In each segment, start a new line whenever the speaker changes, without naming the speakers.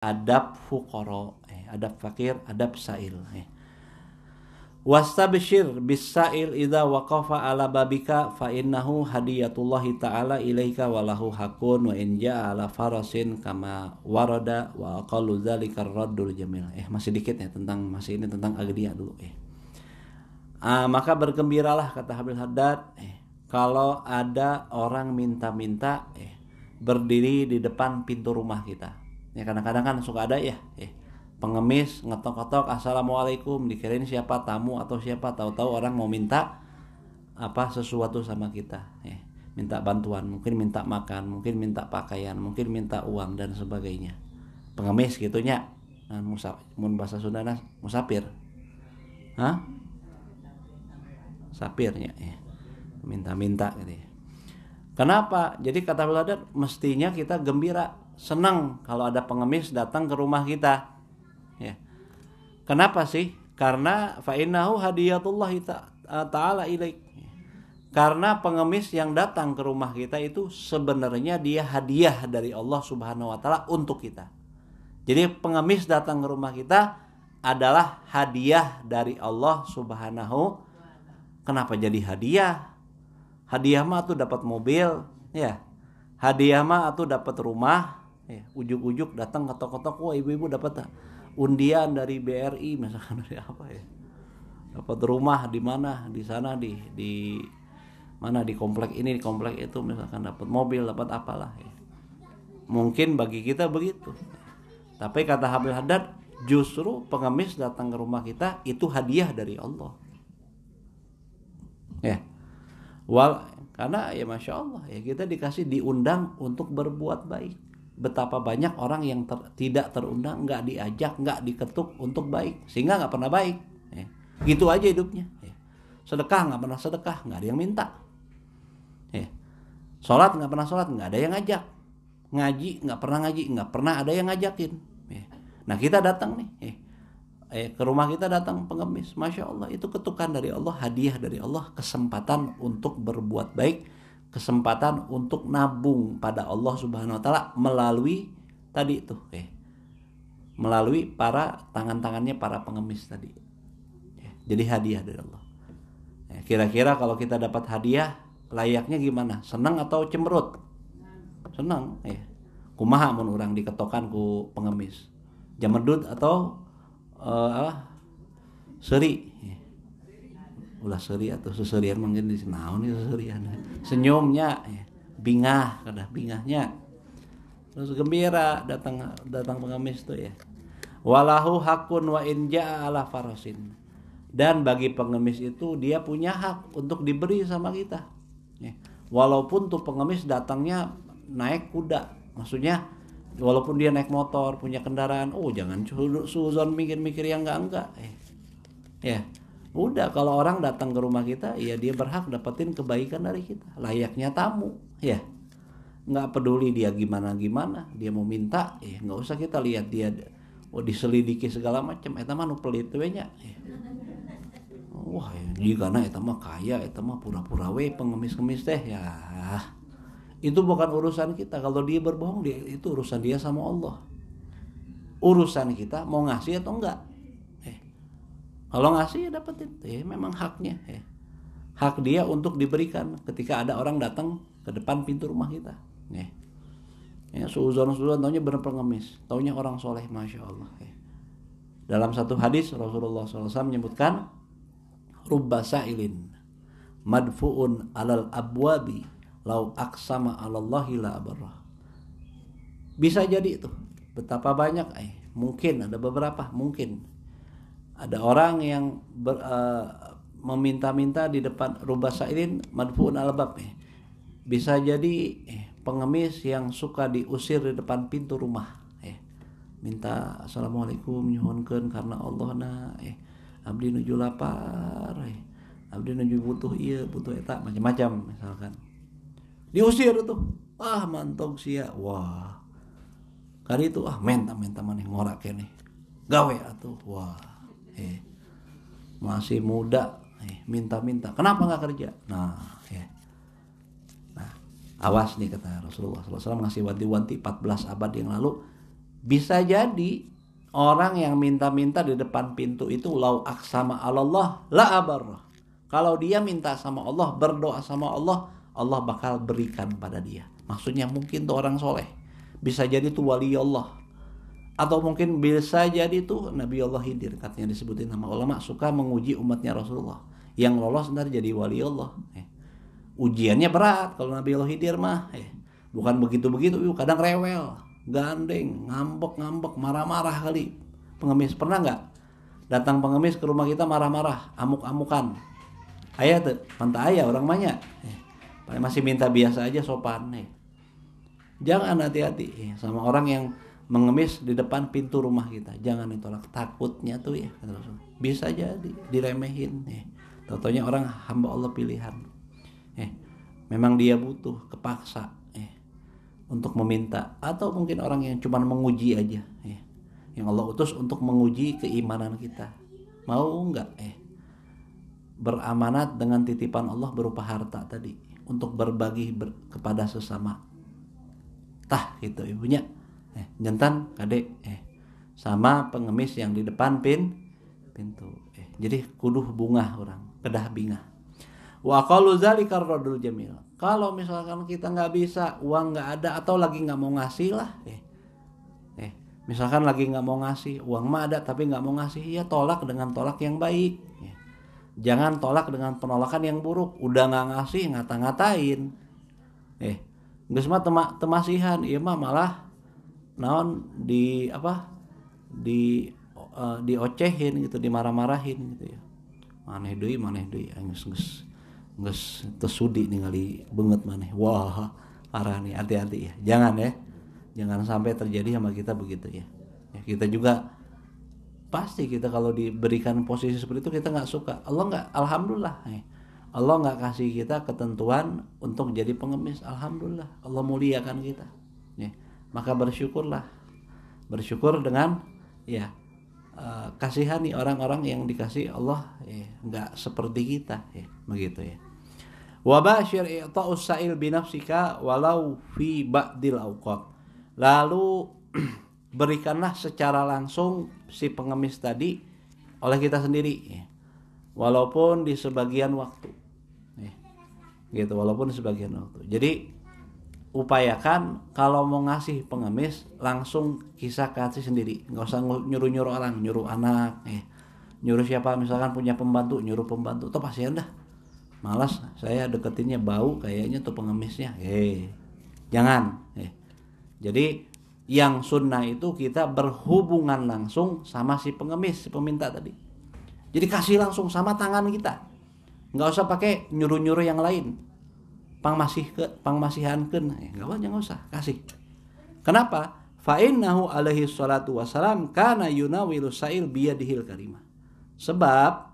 adab fuqara, adab fakir, adab sail. Wastabshir bisail idza waqafa ala babika fa innahu hadiyatullahi ta'ala ilaika walahu hakun wa in ja'a ala farasin kama warada wa aqallu dzalika ar-raddul jamil. Masih dikit ya tentang ini tentang agdiya dulu. Maka bergembiralah kata Habib Haddad kalau ada orang minta-minta berdiri di depan pintu rumah kita. Ya kadang-kadang kan suka ada ya pengemis ngetok-ngetok assalamualaikum, dikirain siapa tamu atau siapa, tahu-tahu orang mau minta sesuatu sama kita, minta bantuan, mungkin minta makan, mungkin minta pakaian, mungkin minta uang dan sebagainya. Pengemis gitunya, mun bahasa Sundana musafir, sapirnya, minta-minta gitu ya. Kenapa? Jadi kata Beladat mestinya kita gembira, senang kalau ada pengemis datang ke rumah kita. Ya. Kenapa sih? Karena fa innahu hadiyatullah ta'ala ilaik. Karena pengemis yang datang ke rumah kita itu sebenarnya dia hadiah dari Allah Subhanahu wa taala untuk kita. Jadi pengemis datang ke rumah kita adalah hadiah dari Allah Subhanahu. Kenapa jadi hadiah? Hadiah mah tuh dapat mobil, ya. Hadiah mah tuh dapat rumah, ya. Ujuk-ujuk datang ketok-ketok, wah ibu-ibu dapat undian dari BRI misalkan, dari apa ya, dapat rumah di mana, di sana, di mana, di komplek ini, di komplek itu, misalkan dapat mobil, dapat apalah ya. Mungkin bagi kita begitu, tapi kata Habib Haddad justru pengemis datang ke rumah kita itu hadiah dari Allah ya. Karena ya Masya Allah ya, kita diundang untuk berbuat baik. Betapa banyak orang yang tidak terundang, nggak diajak, nggak diketuk untuk baik, sehingga nggak pernah baik. Gitu aja hidupnya. Sedekah nggak pernah sedekah, nggak ada yang minta. Sholat nggak pernah sholat, nggak ada yang ngajak. Ngaji nggak pernah ngaji, nggak pernah ada yang ngajakin. Nah kita datang nih, ke rumah kita datang pengemis, Masya Allah itu ketukan dari Allah, hadiah dari Allah, kesempatan untuk berbuat baik, kesempatan untuk nabung pada Allah Subhanahu wa taala melalui tadi itu melalui para tangannya para pengemis tadi. Jadi hadiah dari Allah. Kira-kira kalau kita dapat hadiah layaknya gimana? Senang atau cemberut? Senang kumaha mun urang diketokan ku pengemis? Jamerdut atau seri? Ulah seri atau seserian mungkin di naon itu seserian. Senyumnya bingah, kada bingahnya. Terus gembira datang pengemis tuh ya. Walahu hakun wa in jaa ala farasin. Dan bagi pengemis itu dia punya hak untuk diberi sama kita. Walaupun tuh pengemis datangnya naik kuda. Maksudnya walaupun dia naik motor, punya kendaraan, jangan suzon mikir-mikir yang enggak. Ya. Udah kalau orang datang ke rumah kita, ya dia berhak dapetin kebaikan dari kita, layaknya tamu, ya. Nggak peduli dia gimana, dia mau minta, nggak usah kita lihat dia, diselidiki segala macam, eta mah nu pelit we nya. Wah, jigana eta mah kaya, eta mah pura-pura we pengemis-kemis teh, ya. Itu bukan urusan kita. Kalau dia berbohong, itu urusan dia sama Allah. Urusan kita mau ngasih atau enggak. Kalau ngasih ya dapetin, memang haknya. Hak dia untuk diberikan ketika ada orang datang ke depan pintu rumah kita. Suuzon taunya benar pengemis, taunya orang soleh, Masya Allah. Dalam satu hadis Rasulullah SAW menyebutkan, rubba sa'ilin madfu'un alal abwabi lau aksama alallahi la abarrah. Bisa jadi itu. Betapa banyak, mungkin ada beberapa, mungkin ada orang yang meminta-minta di depan rubba sa'ilin madfu'un alal bab. Bisa jadi pengemis yang suka diusir di depan pintu rumah. Minta assalamualaikum nyuhunkeun karena Allah na abdi nuju lapar, abdi nuju butuh ieu butuh eta, macam-macam misalkan. Diusir tuh. Mantong sia. Wah. Kali itu menta maneh ngora keneh. Gawe atuh. Wah. Masih muda, minta-minta. Kenapa nggak kerja? Nah, awas nih kata Rasulullah SAW ngasih wanti-wanti 14 abad yang lalu. Bisa jadi orang yang minta-minta di depan pintu itu lau aksama Allah la abarrah. Kalau dia minta sama Allah, berdoa sama Allah, Allah bakal berikan pada dia. Maksudnya mungkin tuh orang soleh, bisa jadi tuh wali Allah, atau mungkin bisa jadi tuh Nabi Allah Khidir, katanya disebutin nama ulama suka menguji umatnya Rasulullah. Yang lolos ntar jadi wali Allah. Ujiannya berat kalau Nabi Allah Khidir mah. Bukan begitu-begitu, kadang rewel, gandeng, ngambek, marah-marah kali. Pengemis pernah nggak? Datang pengemis ke rumah kita marah-marah, amuk-amukan. Ayah tuh, mantap ayah orang banyak. Masih minta biasa aja sopan. Jangan hati-hati sama orang yang mengemis di depan pintu rumah kita. Jangan ditolak, takutnya tuh ya. Bisa jadi diremehin. Contohnya orang hamba Allah pilihan. Memang dia butuh, kepaksa untuk meminta, atau mungkin orang yang cuma menguji aja, yang Allah utus untuk menguji keimanan kita. Mau nggak beramanat dengan titipan Allah berupa harta tadi untuk berbagi kepada sesama. Tah gitu ibunya, jantan kadek sama pengemis yang di depan pintu. Jadi kuduh bungah orang, kedah bingah. Wa qalu zalika ar-radul jamil. Kalau misalkan kita nggak bisa, uang nggak ada, atau lagi nggak mau ngasih lah, misalkan lagi nggak mau ngasih, uang mah ada tapi nggak mau ngasih, ya tolak dengan tolak yang baik. Jangan tolak dengan penolakan yang buruk. Udah nggak ngasih, ngata-ngatain. Geus mah temasihan, ieu mah malah naon diocehin gitu, dimarah-marahin gitu ya. Maneh deui geus tersudi ningali beungeut maneh. Wah, parah nih, hati-hati ya. Jangan ya. Jangan sampai terjadi sama kita begitu ya. Kita juga pasti kita kalau diberikan posisi seperti itu kita nggak suka. Allah nggak, alhamdulillah. Allah nggak kasih kita ketentuan untuk jadi pengemis. Alhamdulillah, Allah muliakan kita. Maka bersyukurlah. Bersyukur dengan kasihani orang-orang yang dikasih Allah nggak seperti kita begitu ya. Wa bashir i'ta'us sa'il bi nafsika walau fi ba'dil awqat. Lalu berikanlah secara langsung si pengemis tadi oleh kita sendiri walaupun di sebagian waktu. Gitu, walaupun di sebagian waktu. Jadi upayakan kalau mau ngasih pengemis langsung kisah kasih sendiri, nggak usah nyuruh orang, nyuruh anak, nyuruh siapa, misalkan punya pembantu, nyuruh pembantu, toh pasien dah, malas saya deketinnya bau kayaknya tuh pengemisnya, jangan. Jadi yang sunnah itu kita berhubungan langsung sama si pengemis, si peminta tadi. Jadi kasih langsung sama tangan kita, nggak usah pakai nyuruh yang lain. Pangmasihankeun, enggak usah kasih. Kenapa? Fa innahu alaihi salatu wasalam kana yunawilu sa'il biyadihil karimah. Sebab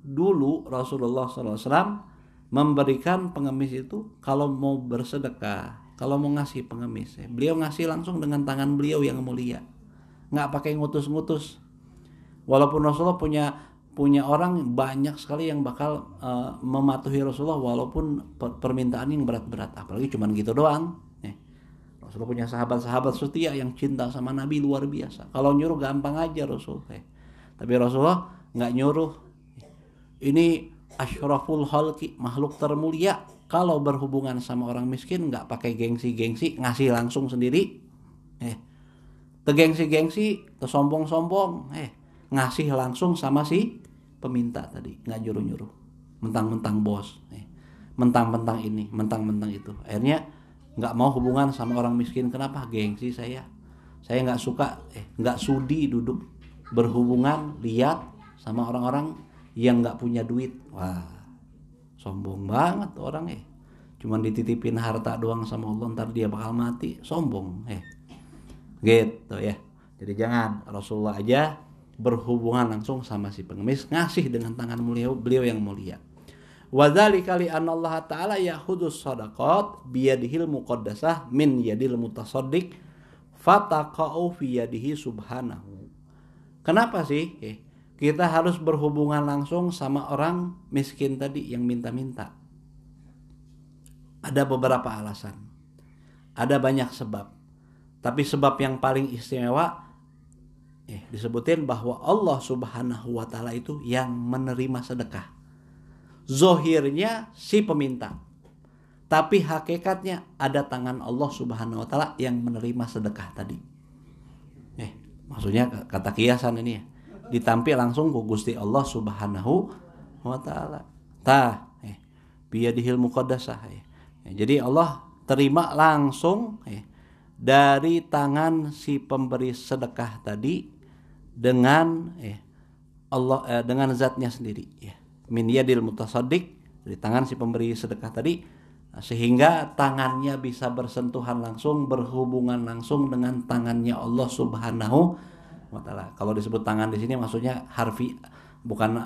dulu Rasulullah SAW memberikan pengemis itu kalau mau bersedekah, kalau mau ngasih pengemis, beliau ngasih langsung dengan tangan beliau yang mulia, nggak pakai ngutus-ngutus. Walaupun Rasulullah punya orang banyak sekali yang bakal mematuhi Rasulullah walaupun permintaan yang berat-berat, apalagi cuman gitu doang. Rasulullah punya sahabat-sahabat setia yang cinta sama Nabi luar biasa. Kalau nyuruh gampang aja Rasul, tapi Rasulullah nggak nyuruh. Ini asyraful khalqi, makhluk termulia, kalau berhubungan sama orang miskin nggak pakai gengsi-gengsi, ngasih langsung sendiri. Tegengsi-gengsi, tesombong-sombong, ngasih langsung sama si peminta tadi, nggak nyuruh-nyuruh, mentang-mentang bos, mentang-mentang ini, mentang-mentang itu. Akhirnya nggak mau hubungan sama orang miskin. Kenapa? Gengsi saya nggak suka, nggak sudi duduk berhubungan lihat sama orang-orang yang nggak punya duit. Wah, sombong banget orang cuman dititipin harta doang sama Allah, ntar dia bakal mati, sombong gitu ya. Jadi jangan, Rasulullah aja berhubungan langsung sama si pengemis, ngasih dengan tangan mulia beliau yang mulia. Wa dzalika li anna Allah ta'ala ya'khudus shadaqat biyadihil muqaddasah min yadil mutasaddiq fataqa'u fi yadihi subhanahu. Kenapa sih kita harus berhubungan langsung sama orang miskin tadi yang minta-minta? Ada beberapa alasan, ada banyak sebab. Tapi sebab yang paling istimewa disebutin bahwa Allah Subhanahu wa taala itu yang menerima sedekah. Zohirnya si peminta, tapi hakikatnya ada tangan Allah Subhanahu wa taala yang menerima sedekah tadi. Maksudnya kata kiasan ini ya, ditampil langsung ku Gusti Allah Subhanahu wa taala. Biyadihil muqaddasah. Jadi Allah terima langsung dari tangan si pemberi sedekah tadi dengan Allah dengan zatnya sendiri min yadil mutasaddiq, dari tangan si pemberi sedekah tadi, sehingga tangannya bisa bersentuhan langsung, berhubungan langsung dengan tangannya Allah Subhanahu wa taala. Kalau disebut tangan di sini maksudnya harfi, bukan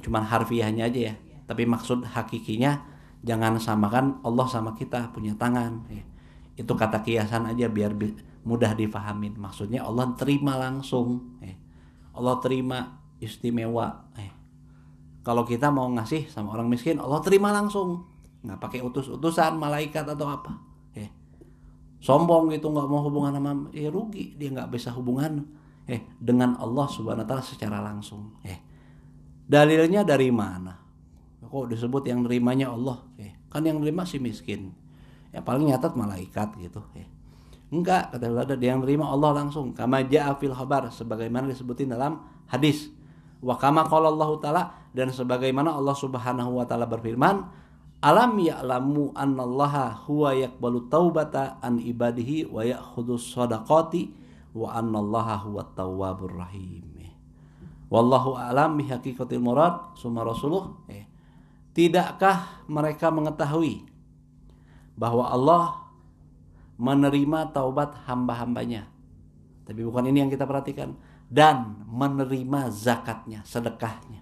cuma harfiahnya aja ya, tapi maksud hakikinya jangan samakan Allah sama kita punya tangan. Itu kata kiasan aja biar mudah difahamin. Maksudnya Allah terima langsung. Allah terima istimewa. Kalau kita mau ngasih sama orang miskin, Allah terima langsung, nggak pakai utus-utusan malaikat atau apa. Sombong gitu, nggak mau hubungan sama, rugi dia nggak bisa hubungan dengan Allah Subhanahu wa taala secara langsung. Dalilnya dari mana? Kok disebut yang nerimanya Allah? Kan yang nerima si miskin. Paling nyatat malaikat gitu. Enggak, kata ulama, yang nerima Allah langsung. Kama ja'a fil khabar, sebagaimana disebutin dalam hadis. Wa kama qala Allah taala, dan sebagaimana Allah Subhanahu wa taala berfirman, alam ya'lamu annallaha huwa yaqbalu taubata an ibadihi wa ya'khudus shadaqati wa annallaha huwat tawwabur rahim. Wallahu a'lam bihaqiqatil murad. Summa rasuluh. Tidakkah mereka mengetahui bahwa Allah menerima taubat hamba-hambanya? Tapi bukan ini yang kita perhatikan. Dan menerima zakatnya, sedekahnya.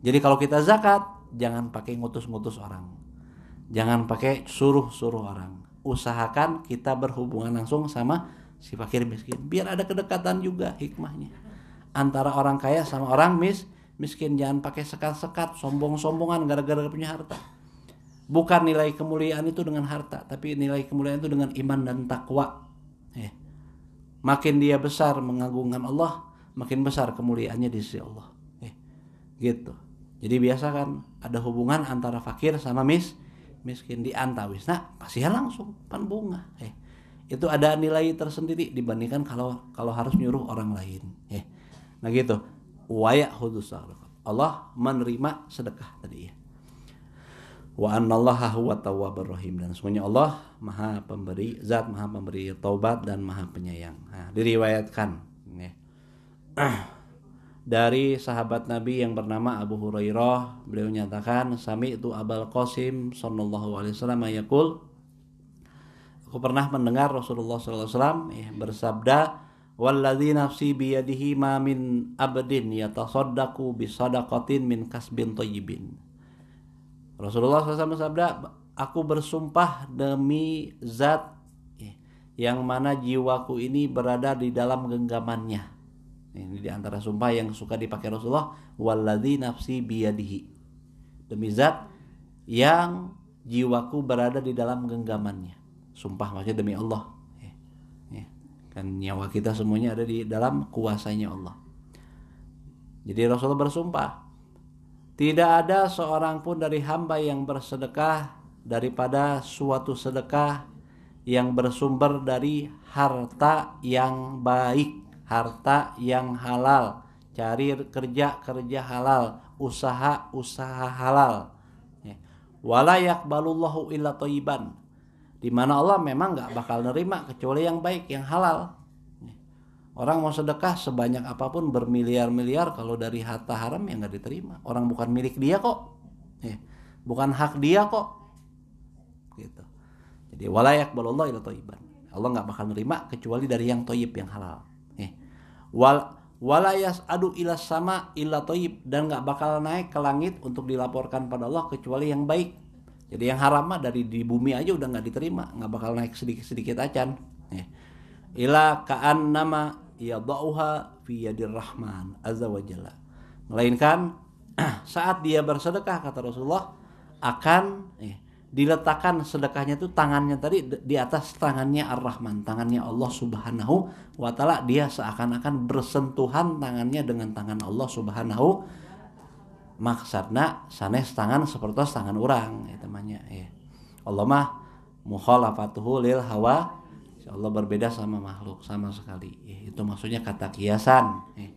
Jadi kalau kita zakat, jangan pakai ngutus-ngutus orang. Jangan pakai suruh-suruh orang. Usahakan kita berhubungan langsung sama si fakir miskin. Biar ada kedekatan juga hikmahnya. Antara orang kaya sama orang miskin. Jangan pakai sekat-sekat, sombong-sombongan gara-gara punya harta. Bukan nilai kemuliaan itu dengan harta, tapi nilai kemuliaan itu dengan iman dan takwa. Makin dia besar mengagungkan Allah, makin besar kemuliaannya di sisi Allah. Gitu. Jadi biasa kan ada hubungan antara fakir sama miskin di antawis. Nah, kasihan langsung pan bunga. Itu ada nilai tersendiri dibandingkan kalau harus nyuruh orang lain. Nah gitu. Wa ya'khudus sadaqah. Allah menerima sedekah tadi ya. Wa annallaha huwat tawwabur rahim, dan sesungguhnya Allah maha pemberi, zat maha pemberi taubat dan maha penyayang. Nah, diriwayatkan dari sahabat Nabi yang bernama Abu Hurairah, beliau nyatakan, sami'tu Abul Qasim sallallahu alaihi wasallam yaqul, aku pernah mendengar Rasulullah sallallahu alaihi wasallam bersabda, walladzi nafsi biyadihi ma min abdin yatasaddaqu bisadaqatin min kasbin thayyibin. Rasulullah SAW bersabda, aku bersumpah demi zat yang mana jiwaku ini berada di dalam genggamannya. Ini di antara sumpah yang suka dipakai Rasulullah, walladzi nafsi biyadihi, demi zat yang jiwaku berada di dalam genggamannya. Sumpah maksudnya demi Allah. Kan nyawa kita semuanya ada di dalam kuasanya Allah. Jadi Rasulullah bersumpah, tidak ada seorang pun dari hamba yang bersedekah daripada suatu sedekah yang bersumber dari harta yang baik, harta yang halal, cari kerja halal, usaha halal. Wala yaqbalullahu illa thayyiban, di mana Allah memang nggak bakal nerima kecuali yang baik, yang halal. Orang mau sedekah sebanyak apapun, bermiliar-miliar, kalau dari harta haram ya nggak diterima. Orang bukan milik dia kok, bukan hak dia kok, gitu. Jadi wala yaqbalullahu illa thayyiban, Allah nggak bakal nerima kecuali dari yang thayyib, yang halal. Wala yas'adu ila sama illa thayyib, dan nggak bakal naik ke langit untuk dilaporkan pada Allah kecuali yang baik. Jadi yang haram mah dari di bumi aja udah nggak diterima, nggak bakal naik sedikit-sedikit acan. Ila ka'annama yadauha fi yadir rahman azza wa jalla, melainkan saat dia bersedekah, kata Rasulullah, akan diletakkan sedekahnya itu tangannya tadi di atas tangannya Ar-Rahman, tangannya Allah Subhanahu wa taala, dia seakan-akan bersentuhan tangannya dengan tangan Allah Subhanahu, maksudna sanes tangan seperti tangan orang eta namanya ya. Allah mah mukhalafatuhu lil hawa, Allah berbeda sama makhluk sama sekali ya. Itu maksudnya kata kiasan ya.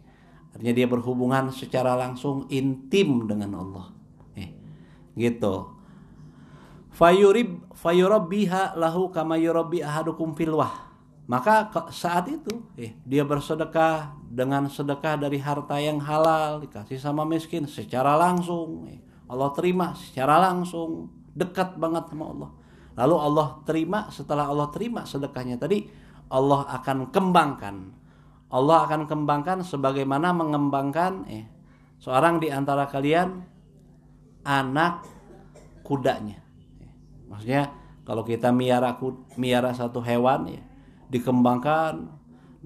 Artinya dia berhubungan secara langsung intim dengan Allah ya. Gitu. Fayurabbiha lahu kama yurabbi ahadukum filwah. Maka saat itu dia bersedekah dengan sedekah dari harta yang halal, dikasih sama miskin secara langsung. Allah terima secara langsung, dekat banget sama Allah. Lalu Allah terima, setelah Allah terima sedekahnya tadi, Allah akan kembangkan. Allah akan kembangkan sebagaimana mengembangkan seorang di antara kalian anak kudanya. Maksudnya kalau kita miara satu hewan ya, dikembangkan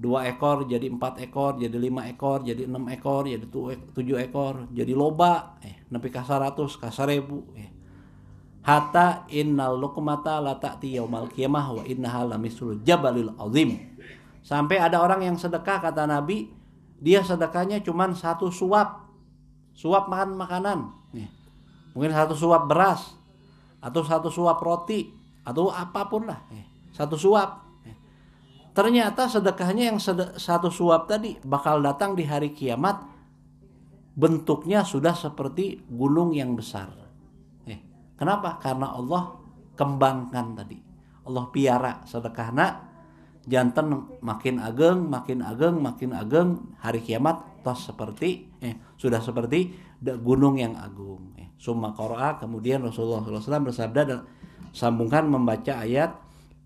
2 ekor jadi 4 ekor, jadi 5 ekor, jadi 6 ekor, jadi 7 ekor, jadi loba nepi ka 100, ka 1000 hatta innal luqmata la ta'ti yaumal qiyamah wa innaha lamisul jabalil azim. Sampai ada orang yang sedekah, kata Nabi, dia sedekahnya cuman 1 suap makan makanan nih. Mungkin 1 suap beras atau 1 suap roti atau apapun lah 1 suap. Ternyata sedekahnya yang 1 suap tadi bakal datang di hari kiamat, bentuknya sudah seperti gunung yang besar. Kenapa? Karena Allah kembangkan tadi, Allah piara sedekahna, janten makin ageng hari kiamat tos seperti sudah seperti gunung yang agung. Summa qara'a, kemudian Rasulullah SAW bersabda dan sambungkan membaca ayat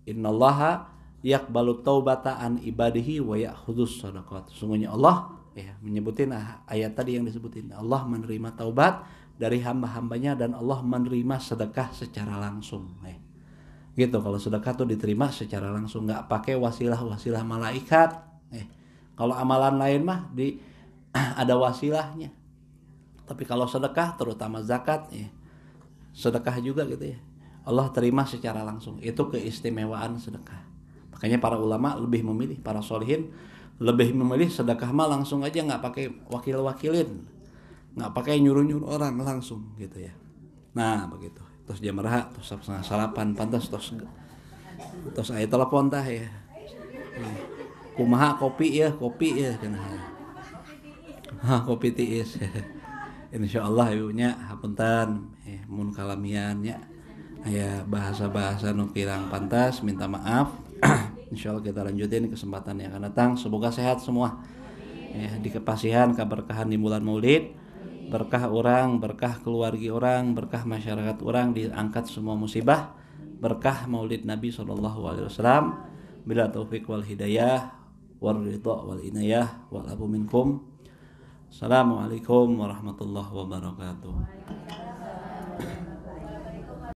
innallaha yaqbalu taubata an ibadihi wa ya'khudus shadaqat. Sungguhnya Allah menyebutin ayat tadi yang disebutin, Allah menerima taubat dari hamba-hambanya dan Allah menerima sedekah secara langsung. Gitu, kalau sedekah tuh diterima secara langsung, nggak pakai wasilah malaikat. Kalau amalan lain mah ada wasilahnya. Tapi kalau sedekah, terutama zakat, sedekah juga gitu ya, Allah terima secara langsung. Itu keistimewaan sedekah. Makanya para ulama lebih memilih, para sholihin lebih memilih sedekah mah langsung aja, nggak pakai wakilin, nggak pakai nyuruh orang, langsung gitu ya. Nah begitu. Terus jam raha, terus 7:30 pantas, terus aya telepon tah ya. Kumaha kopi ya cenah. Kopi tiis. Insyaallah ibunya hapunten mun kalamian nya aya bahasa-bahasa nu kirang pantas, minta maaf. Insyaallah kita lanjutin kesempatan yang akan datang. Semoga sehat semua. Dikepasihan keberkahan di bulan Maulid, berkah orang, berkah keluarga orang, berkah masyarakat orang, diangkat semua musibah, berkah Maulid Nabi SAW. Bila taufik wal hidayah wal ridha wal inayah wal afu minkum. Assalamualaikum warahmatullahi wabarakatuh.